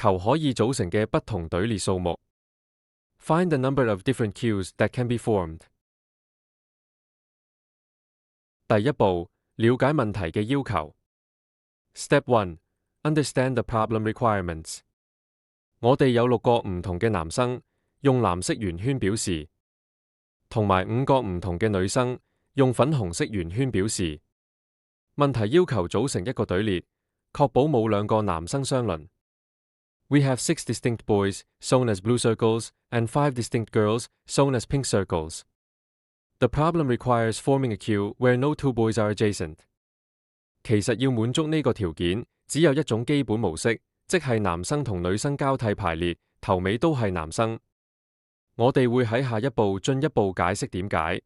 求可以組成嘅不同隊列數目。Find the number of different queues that can be formed. 第一步，了解問題嘅要求。Step 1. Understand the problem requirements. 我哋有6個唔同嘅男生，用藍色圓圈表示，同埋5個唔同嘅女生，用粉紅色圓圈表示。問題要求組成一個隊列，確保冇2個男生相鄰。We have 6 distinct boys, shown as blue circles, and 5 distinct girls, shown as pink circles. The problem requires forming a queue where no 2 boys are adjacent. 其實要滿足呢個條件，只有一種基本模式，即係男生同女生交替排列，頭尾都係男生。我哋會喺下一步進一步解釋點解。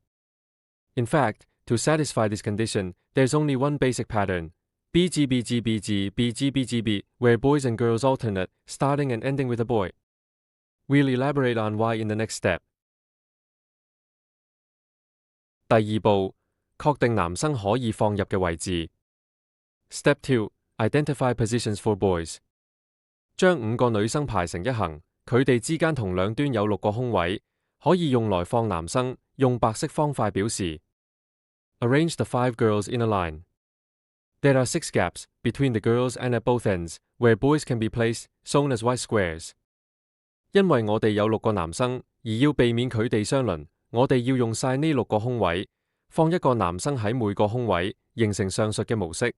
In fact, to satisfy this condition, there's only one basic pattern, BGBGBG, where boys and girls alternate, starting and ending with a boy. We'll elaborate on why in the next step. 第二步，確定男生可以放入嘅位置。Step 2. Identify positions for boys. 將5個女生排成一行，佢哋之間同兩端有6個空位，可以用來放男生，用白色方塊表示。Arrange the 5 girls in a line. There are 6 gaps between the girls and at both ends, where boys can be placed, shown as white squares. 因為我哋有6個男生，而要避免佢哋相鄰，我哋要用晒呢6個空位，放一個男生喺每個空位，形成上述嘅模式。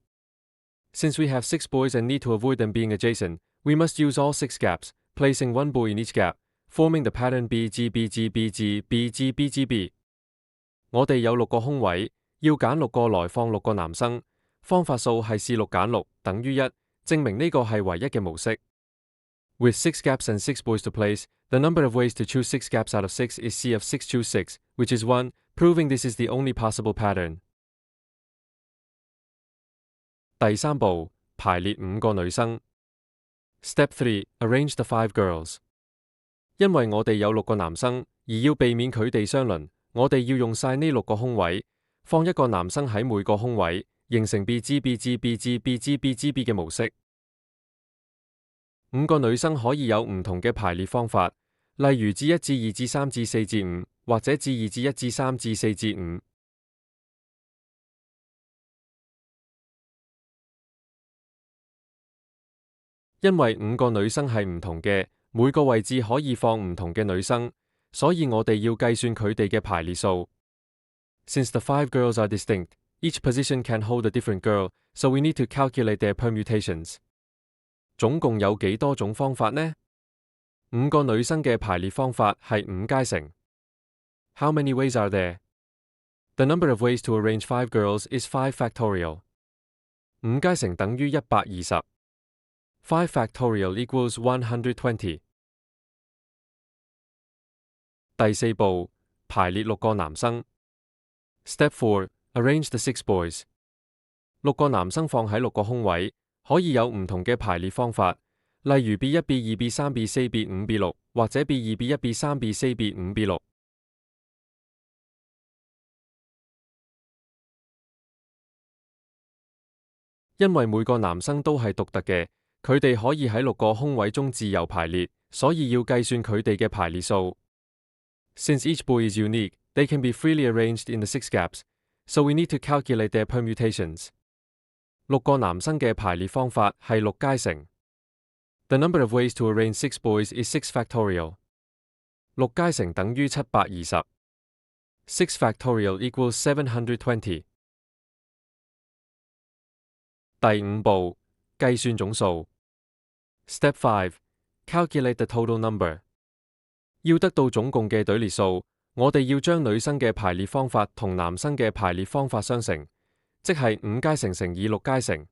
Since we have 6 boys and need to avoid them being adjacent, we must use all 6 gaps, placing 1 boy in each gap, forming the pattern BGBGBGBGBGB. 我哋有6個空位，要揀6個來放6個男生，方法數係試6減6等於1，證明呢個係唯一嘅模式。With 6 gaps and 6 boys to place, the number of ways to choose 6 gaps out of 6 is C of 6 choose 6, which is 1, proving this is the only possible pattern. 第三步，排列5個女生。Step 3. Arrange the 5 girls. 因為我哋有6個男生，而要避免佢哋相鄰，我哋要用晒呢6個空位，放一個男生喺每個空位，形成 BGBGBGBGBGB 嘅模式。5個女生可以有唔同嘅排列方法，例如至1至2至3至4至5，或者至2至1至3至4至5。因為5個女生係唔同嘅，每個位置可以放唔同嘅女生，所以我哋要計算佢哋嘅排列數。Since the 5 girls are distinct, each position can hold a different girl, so we need to calculate their permutations. 總共有幾多種方法呢？5個女生嘅排列方法係5階乘。How many ways are there? The number of ways to arrange 5 girls is 5 factorial. 5階乘等於120。5 factorial equals 120。第四步，排列6個男生。Step 4. Arrange the 6 boys. 6個男生放喺6個空位，可以有唔同嘅排列方法，例如 B1、B2、B3、B4、B5、B6，或者 B2、B1、B3、B4、B5、B6。因為每個男生都係獨特嘅，佢哋可以喺6個空位中自由排列，所以要計算佢哋嘅排列數。Since each boy is unique, they can be freely arranged in the 6 gaps, so we need to calculate their permutations. 6個男生嘅排列方法係6階乘。The number of ways to arrange 6 boys is 6 factorial. 6階乘等於720。6 factorial equals 720。第5步，計算總數。Step 5. Calculate the total number. 要得到總共嘅隊列數，我哋要將女生嘅排列方法同男生嘅排列方法相乘，即係5階乘乘以6階乘。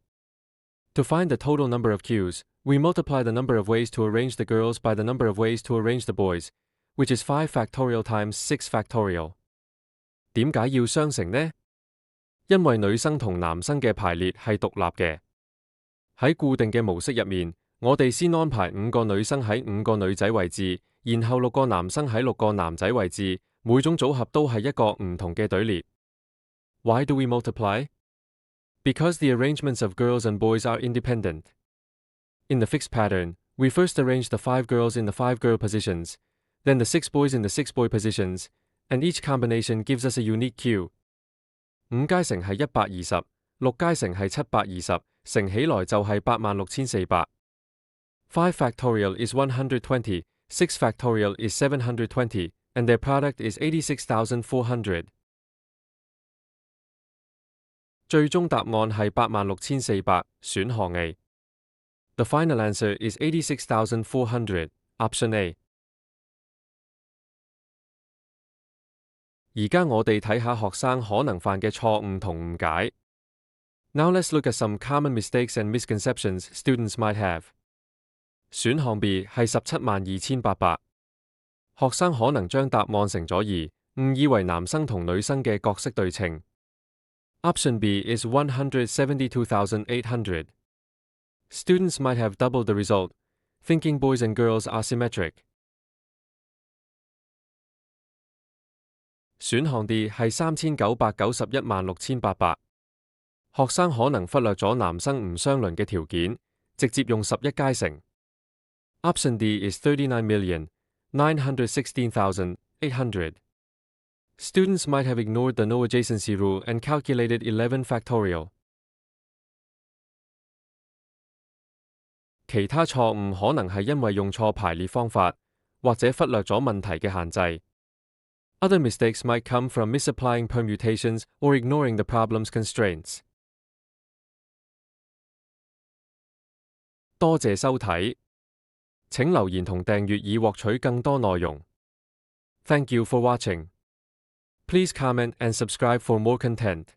To find the total number of queues, we multiply the number of ways to arrange the girls by the number of ways to arrange the boys, which is 5 factorial times 6 factorial. 點解要相乘呢？因為女生同男生嘅排列係獨立嘅。喺固定嘅模式入面，我哋先安排5個女生喺5個女仔位置，然後6個男生喺6個男仔位置，每種組合都係一個唔同嘅隊列。Why do we multiply? Because the arrangements of girls and boys are independent. In the fixed pattern, We first arrange the 5 girls in the 5 girl positions, then the 6 boys in the 6 boy positions, and each combination gives us a unique cue. 5加乘係120 ，6加乘係720，乘起來就係86400。5 factorial is 120, 6 factorial is 720, and their product is 86,400. 最終答案係86400，選項 A。The final answer is 86,400, option A. 而家我哋睇下學生可能犯嘅錯誤同誤解。Now let's look at some common mistakes and misconceptions students might have. 選項 B 係172,800。學生可能將答案乘咗2，誤以為男生同女生嘅角色對稱。Option B is 172,800. Students might have doubled the result, thinking boys and girls are symmetric. 選項 D 係3,991,6,800。學生可能忽略咗男生唔相鄰嘅條件，直接用11階乘。Option D is 39,916,800. Students might have ignored the no adjacency rule and calculated 11 factorial. 其他錯誤可能係因為用錯排列方法，或者忽略咗問題嘅限制。Other mistakes might come from misapplying permutations or ignoring the problem's constraints. 多謝收睇，請留言同訂閱以獲取更多內容。Thank you for watching. Please comment and subscribe for more content.